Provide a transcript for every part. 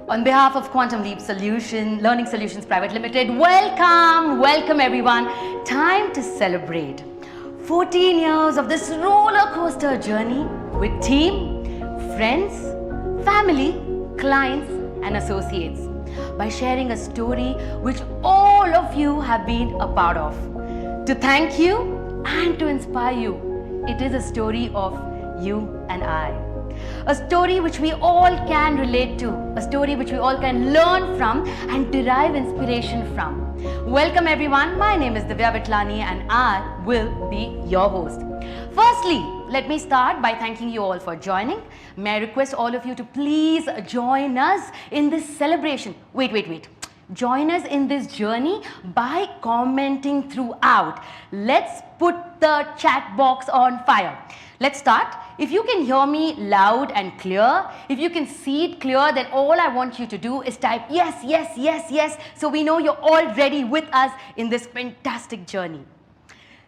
On behalf of Quantum Leap Learning Solutions Private Limited, welcome everyone. Time to celebrate 14 years of this roller coaster journey with team, friends, family, clients and associates by sharing a story which all of you have been a part of. To thank you and to inspire you, it is a story of you and I. A story which we all can relate to, a story which we all can learn from and derive inspiration from. Welcome everyone, my name is Divya Vitlani and I will be your host. Firstly, let me start by thanking you all for joining. May I request all of you to please join us in this celebration. Wait. Join us in this journey by commenting throughout. Let's put the chat box on fire. Let's start. If you can hear me loud and clear, if you can see it clear, then all I want you to do is type yes, so we know you're all ready with us in this fantastic journey.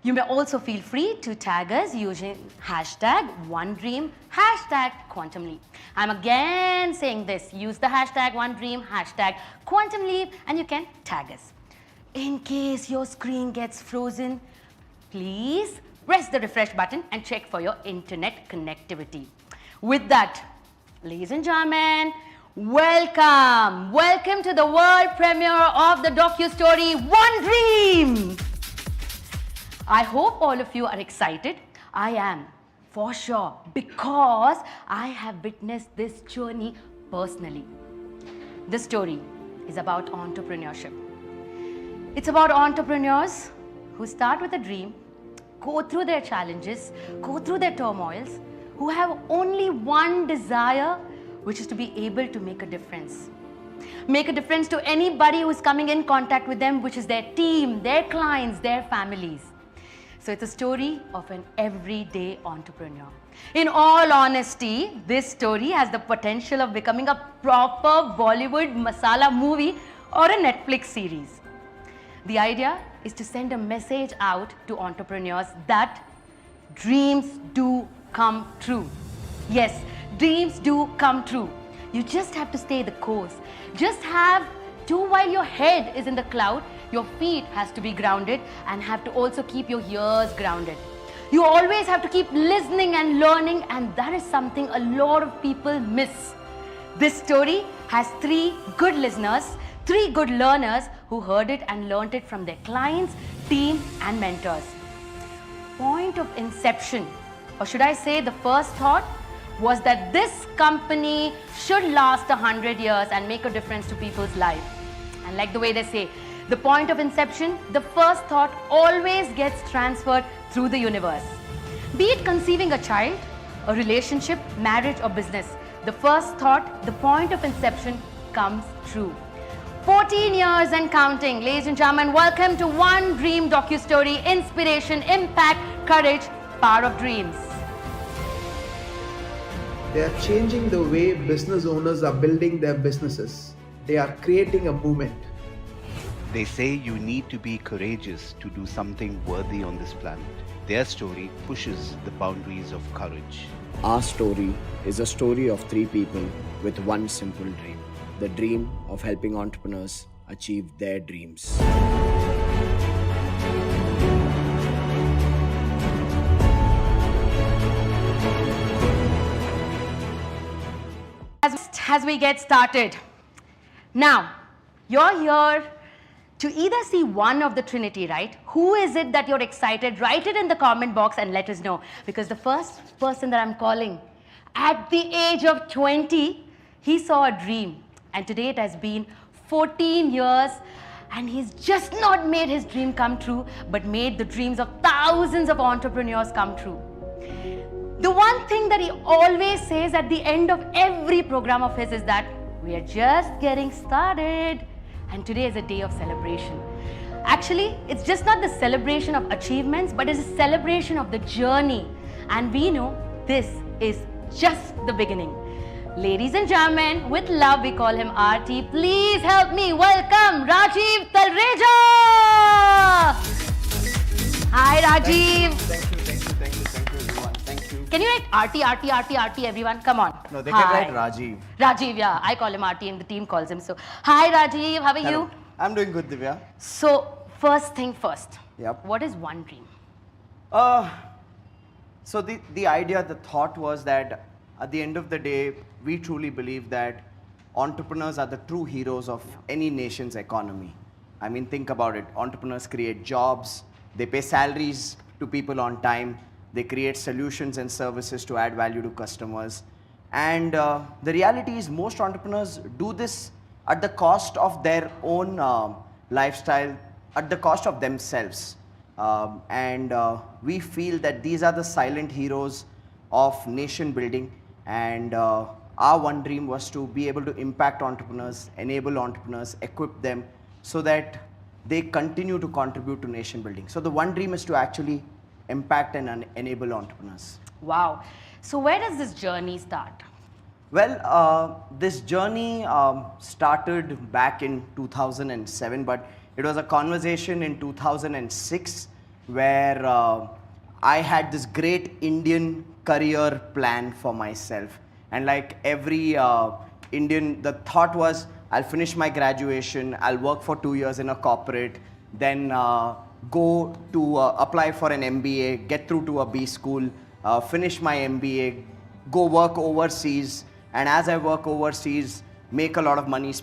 You may also feel free to tag us using hashtag OneDream, hashtag Quantum Leap. I'm again saying this, use the hashtag OneDream, hashtag Quantum Leap, and you can tag us. In case your screen gets frozen, please press the refresh button and check for your internet connectivity. With that, ladies and gentlemen, welcome to the world premiere of the docu-story One Dream. I hope all of you are excited. I am, for sure, because I have witnessed this journey personally. This story is about entrepreneurship. It's about entrepreneurs who start with a dream, go through their challenges, go through their turmoils, who have only one desire, which is to be able to make a difference. Make a difference to anybody who is coming in contact with them, which is their team, their clients, their families. So it's a story of an everyday entrepreneur. In all honesty, this story has the potential of becoming a proper Bollywood masala movie or a Netflix series. The idea is to send a message out to entrepreneurs that dreams do come true. Yes, dreams do come true. You just have to stay the course. Just have to, while your head is in the cloud, your feet has to be grounded and have to also keep your ears grounded. You always have to keep listening and learning, and that is something a lot of people miss. This story has 3 good listeners, 3 good learners who heard it and learned it from their clients, team and mentors. Point of inception, or should I say the first thought, was that this company should last 100 years and make a difference to people's lives. And like the way they say, the point of inception, the first thought always gets transferred through the universe. Be it conceiving a child, a relationship, marriage or business, the first thought, the point of inception comes true. 14 years and counting. Ladies and gentlemen, welcome to One Dream docu-story, inspiration, impact, courage, power of dreams. They are changing the way business owners are building their businesses. They are creating a movement. They say you need to be courageous to do something worthy on this planet. Their story pushes the boundaries of courage. Our story is a story of 3 people with one simple dream. The dream of helping entrepreneurs achieve their dreams. As we get started, now you're here to either see one of the Trinity, right? Who is it that you're excited? Write it in the comment box and let us know. Because the first person that I'm calling, at the age of 20, he saw a dream. And today it has been 14 years and he's just not made his dream come true, but made the dreams of thousands of entrepreneurs come true. The one thing that he always says at the end of every program of his is that we are just getting started. And today is a day of celebration. Actually, it's just not the celebration of achievements, but it's a celebration of the journey. And we know this is just the beginning. Ladies and gentlemen, with love we call him RT. Please help me welcome Rajiv Talreja. Hi Rajiv. Thank you everyone. Thank you. Can you write RT, everyone? Come on. No, they Hi. can write Rajiv. Rajiv, yeah. I call him RT and the team calls him so. Hi, Rajiv. How are Hello. you? I'm doing good, Divya. So, first thing first. Yep. What is one dream? So the idea, the thought was that at the end of the day, we truly believe that entrepreneurs are the true heroes of any nation's economy. I mean, think about it. Entrepreneurs create jobs, they pay salaries to people on time, they create solutions and services to add value to customers. And the reality is most entrepreneurs do this at the cost of their own lifestyle, at the cost of themselves. We feel that these are the silent heroes of nation building, and our one dream was to be able to impact entrepreneurs, enable entrepreneurs, equip them so that they continue to contribute to nation building. So the one dream is to actually impact and enable entrepreneurs. Wow. So, where does this journey start? Well, this journey started back in 2007, but it was a conversation in 2006 where I had this great Indian career plan for myself. And like every Indian, the thought was I'll finish my graduation, I'll work for 2 years in a corporate, then go to apply for an MBA, get through to a B school, finish my MBA, go work overseas, and as I work overseas, make a lot of money,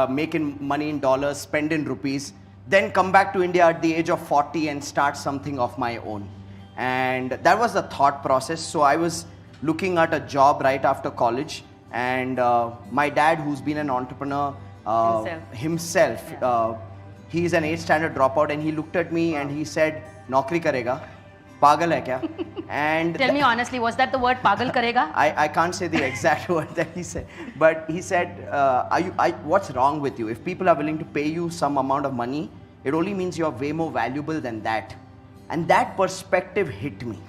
making money in dollars, spend in rupees, then come back to India at the age of 40 and start something of my own. And that was the thought process. So I was looking at a job right after college, and my dad, who's been an entrepreneur himself, he's an 8th standard dropout, and he looked at me and he said, "Naukri karega? Pagal hai kya?" And Tell me honestly, was that the word pagal karega? I can't say the exact word that he said, but he said, what's wrong with you? If people are willing to pay you some amount of money, it only means you're way more valuable than that. And that perspective hit me.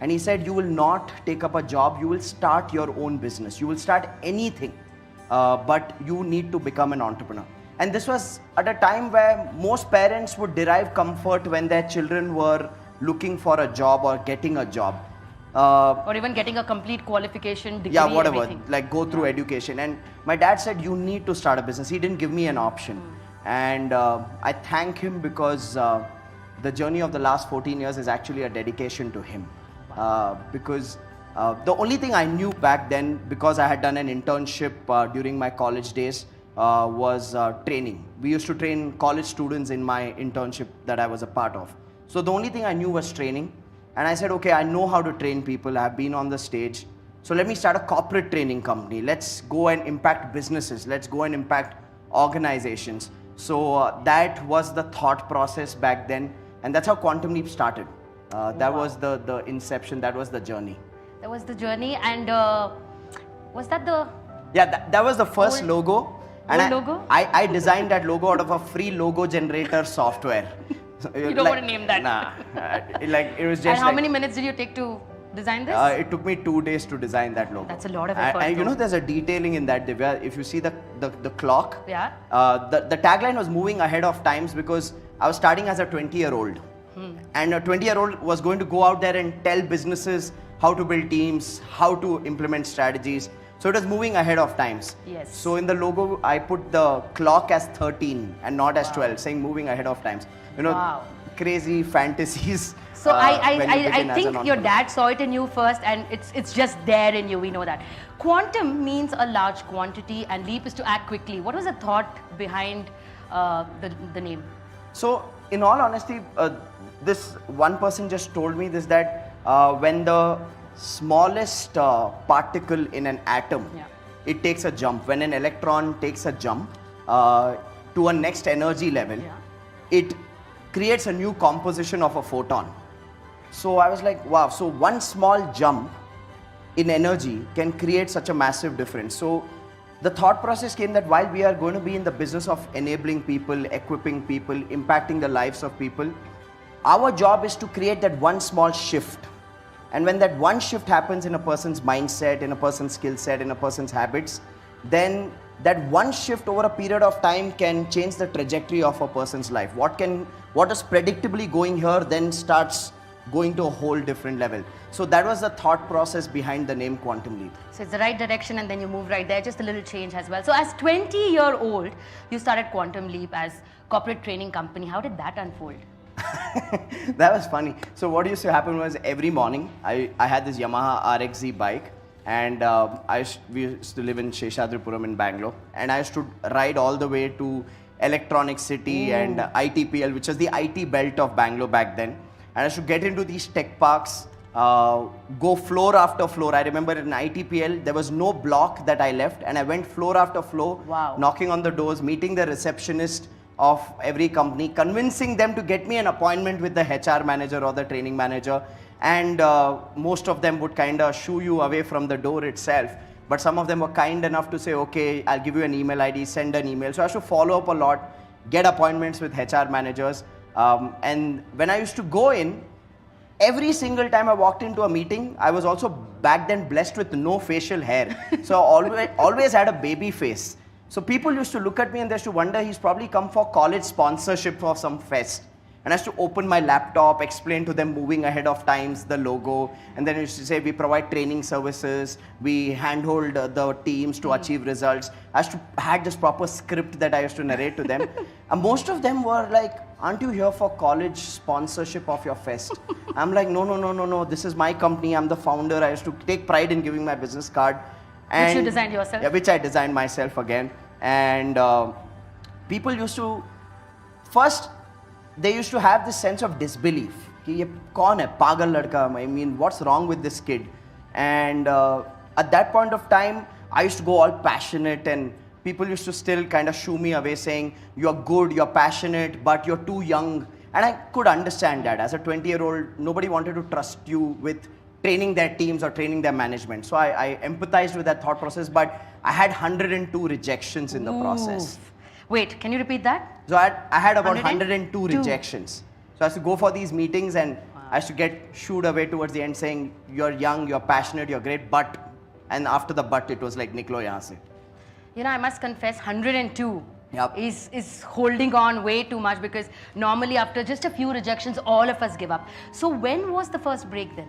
And he said, you will not take up a job, you will start your own business. You will start anything, but you need to become an entrepreneur. And this was at a time where most parents would derive comfort when their children were looking for a job or getting a job. Or even getting a complete qualification, degree, Yeah, whatever, everything. like go through education. And my dad said, you need to start a business. He didn't give me an option. And I thank him because the journey of the last 14 years is actually a dedication to him. Because the only thing I knew back then, because I had done an internship during my college days, was training. We used to train college students in my internship that I was a part of. So the only thing I knew was training. And I said, okay, I know how to train people. I've been on the stage. So let me start a corporate training company. Let's go and impact businesses. Let's go and impact organizations. So that was the thought process back then. And that's how Quantum Leap started. That was the inception. That was the journey. That was the journey. And was that the... Yeah, that was the first logo. And logo? I designed that logo out of a free logo generator software. You don't want to name that. Nah, it was just. And how many minutes did you take to design this? It took me 2 days to design that logo. That's a lot of effort. And you know, there's a detailing in that, Divya. If you see the clock, Yeah. The tagline was moving ahead of times because I was starting as a 20-year-old. And a 20-year-old was going to go out there and tell businesses how to build teams, how to implement strategies. So it was moving ahead of times. Yes. So in the logo, I put the clock as 13 and not as 12, saying moving ahead of times. You know, crazy fantasies. So when you begin I as an think your entrepreneur. dad saw it in you first, and it's just there in you. We know that. Quantum means a large quantity, and leap is to act quickly. What was the thought behind the name? So, in all honesty, this one person just told me this, that when the smallest particle in an atom, it takes a jump. When an electron takes a jump to a next energy level, it creates a new composition of a photon. So I was like, wow, so one small jump in energy can create such a massive difference. So the thought process came that while we are going to be in the business of enabling people, equipping people, impacting the lives of people, our job is to create that one small shift. And when that one shift happens in a person's mindset, in a person's skill set, in a person's habits, then that one shift over a period of time can change the trajectory of a person's life. What is predictably going here then starts going to a whole different level. So that was the thought process behind the name Quantum Leap. So it's the right direction and then you move right there, just a little change as well. So as 20-year-old, you started Quantum Leap as corporate training company. How did that unfold? That was funny. So what used to happen was every morning, I had this Yamaha RXZ bike, and we used to live in Sheshadripuram in Bangalore, and I used to ride all the way to Electronic City and ITPL, which was the IT belt of Bangalore back then. And I used to get into these tech parks, go floor after floor. I remember in ITPL, there was no block that I left, and I went floor after floor, Wow. knocking on the doors, meeting the receptionist of every company, convincing them to get me an appointment with the HR manager or the training manager. And most of them would kind of shoo you away from the door itself. But some of them were kind enough to say, okay, I'll give you an email ID, send an email. So I used to follow up a lot, get appointments with HR managers. And when I used to go in, every single time I walked into a meeting, I was also back then blessed with no facial hair. So I always had a baby face. So people used to look at me and they used to wonder, he's probably come for college sponsorship for some fest. And I used to open my laptop, explain to them moving ahead of times, the logo. And then I used to say, we provide training services, we handhold the teams to achieve results. I used to had this proper script that I used to narrate to them. And most of them were like, aren't you here for college sponsorship of your fest? I'm like, no, this is my company, I'm the founder. I used to take pride in giving my business card. Which you designed yourself? Yeah, which I designed myself again. And people used to, first, they used to have this sense of disbelief. Ki ye kaun hai? Pagal ladka. I mean, what's wrong with this kid? And at that point of time, I used to go all passionate, and people used to still kind of shoo me away saying, you're good, you're passionate, but you're too young. And I could understand that. As a 20-year-old, nobody wanted to trust you with training their teams or training their management. So I empathized with that thought process, but I had 102 rejections in the process. Oof. Wait, can you repeat that? So I had about 102 102 rejections. So I used to go for these meetings, and I used to get shooed away towards the end saying, you're young, you're passionate, you're great, but, and after the but, it was like, niklo yahan se. You know, I must confess, 102 Yup. is holding on way too much, because normally after just a few rejections, all of us give up. So when was the first break then?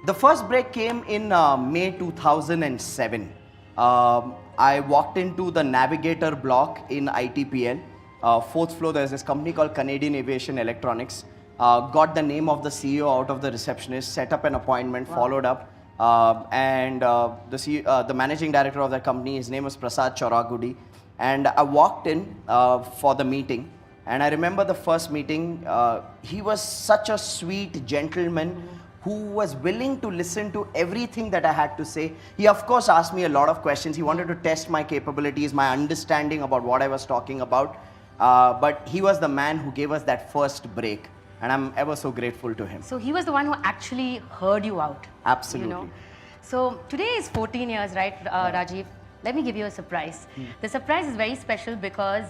The first break came in May 2007. I walked into the Navigator block in ITPL. Fourth floor, there's this company called Canadian Aviation Electronics. Got the name of the CEO out of the receptionist, set up an appointment, followed up. And the managing director of that company, his name was Prasad Chauragudi. And I walked in for the meeting. And I remember the first meeting, he was such a sweet gentleman who was willing to listen to everything that I had to say. He, of course, asked me a lot of questions. He wanted to test my capabilities, my understanding about what I was talking about. But he was the man who gave us that first break. And I'm ever so grateful to him. So he was the one who actually heard you out. Absolutely. You know? So today is 14 years, right, Rajiv? Let me give you a surprise. The surprise is very special because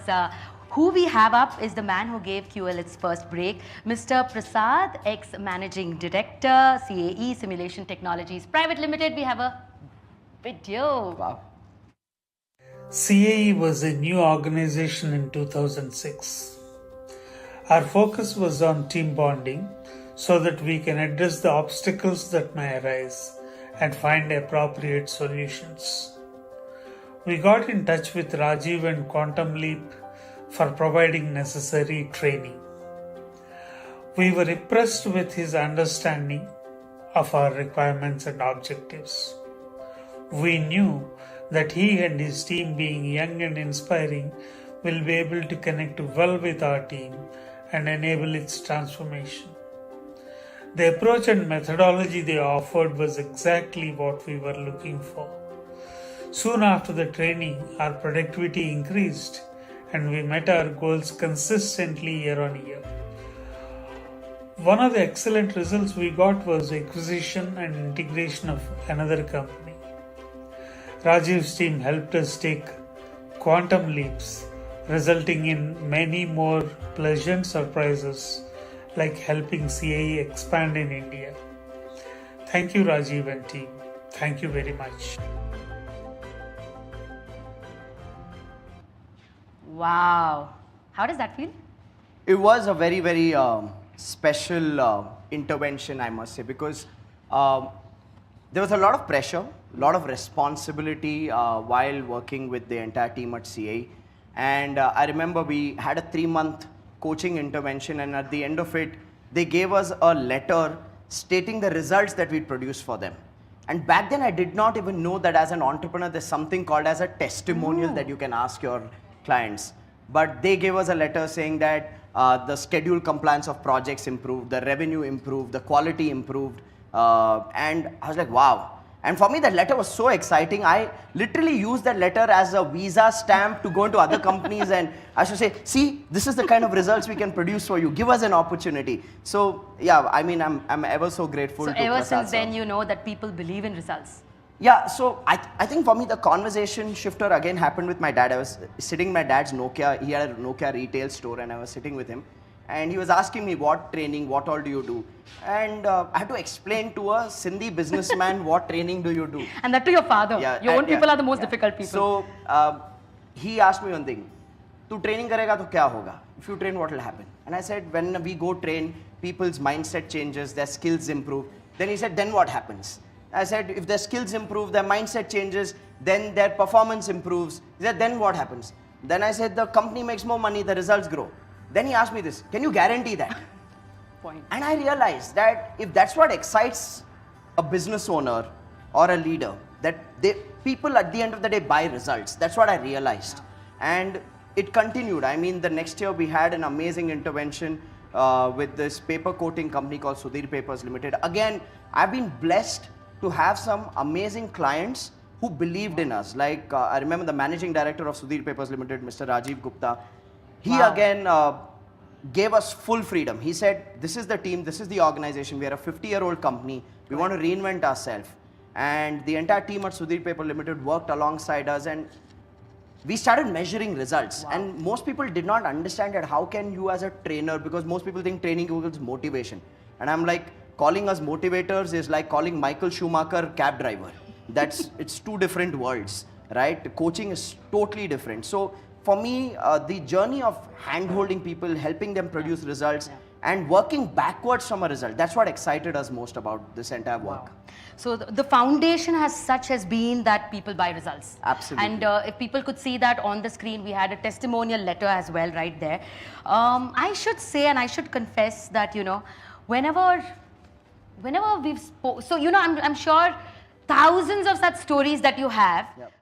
who we have up is the man who gave QL its first break, Mr. Prasad, ex-managing director, CAE Simulation Technologies Private Limited. We have a video. Wow. CAE was a new organization in 2006. Our focus was on team bonding so that we can address the obstacles that may arise and find appropriate solutions. We got in touch with Rajiv and Quantum Leap for providing necessary training. We were impressed with his understanding of our requirements and objectives. We knew that he and his team, being young and inspiring, will be able to connect well with our team and enable its transformation. The approach and methodology they offered was exactly what we were looking for. Soon after the training, our productivity increased and we met our goals consistently year on year. One of the excellent results we got was the acquisition and integration of another company. Rajiv's team helped us take quantum leaps, resulting in many more pleasant surprises, like helping CAE expand in India. Thank you, Rajiv and team. Thank you very much. Wow. How does that feel? It was a very, very special intervention, I must say, because there was a lot of pressure, a lot of responsibility while working with the entire team at CA. And I remember we had a 3-month coaching intervention, and at the end of it, they gave us a letter stating the results that we produced for them. And back then, I did not even know that as an entrepreneur, there's something called as a testimonial that you can ask your clients. But they gave us a letter saying that the schedule compliance of projects improved, the revenue improved, the quality improved. And I was like, wow. And for me, that letter was so exciting. I literally used that letter as a visa stamp to go into other companies, and I should say, see, this is the kind of results we can produce for you. Give us an opportunity. So yeah, I mean, I'm ever so grateful So to ever Prasad since then, sir. you know that people believe in results. Yeah, so I think for me, the conversation shifter again happened with my dad. I was sitting in my dad's Nokia. He had a Nokia retail store, and I was sitting with him. And he was asking me, what training, what all do you do? And I had to explain to a Sindhi businessman, what training do you do? And that to your father. Yeah, Your own yeah, people are the most yeah. difficult people. So he asked me one thing. Tu training karega to kya hoga? If you train, what will happen? And I said, when we go train, people's mindset changes, their skills improve. Then he said, then what happens? I said, if their skills improve, their mindset changes, then their performance improves. He said, then what happens? Then I said, the company makes more money, the results grow. Then he asked me this, can you guarantee that? Point. And I realized that if that's what excites a business owner or a leader, that people at the end of the day buy results. That's what I realized. And it continued. I mean, the next year we had an amazing intervention with this paper coating company called Sudhir Papers Limited. Again, I've been blessed to have some amazing clients who believed in us. Like, I remember the managing director of Sudhir Papers Limited, Mr. Rajiv Gupta. He again gave us full freedom. He said, this is the team, this is the organization. We are a 50-year-old company. We want to reinvent ourselves. And the entire team at Sudhir Paper Limited worked alongside us, and we started measuring results. And most people did not understand that how can you as a trainer, because most people think training equals motivation. And I'm like, calling us motivators is like calling Michael Schumacher cab driver. It's two different worlds, right? Coaching is totally different. So for me, the journey of hand-holding people, helping them produce results, and working backwards from a result, that's what excited us most about this entire work. So the foundation has been that people buy results. Absolutely. And if people could see that on the screen, we had a testimonial letter as well right there. I should say, and I should confess that, you know, whenever we've so, you know, I'm sure thousands of such stories that you have. Yep.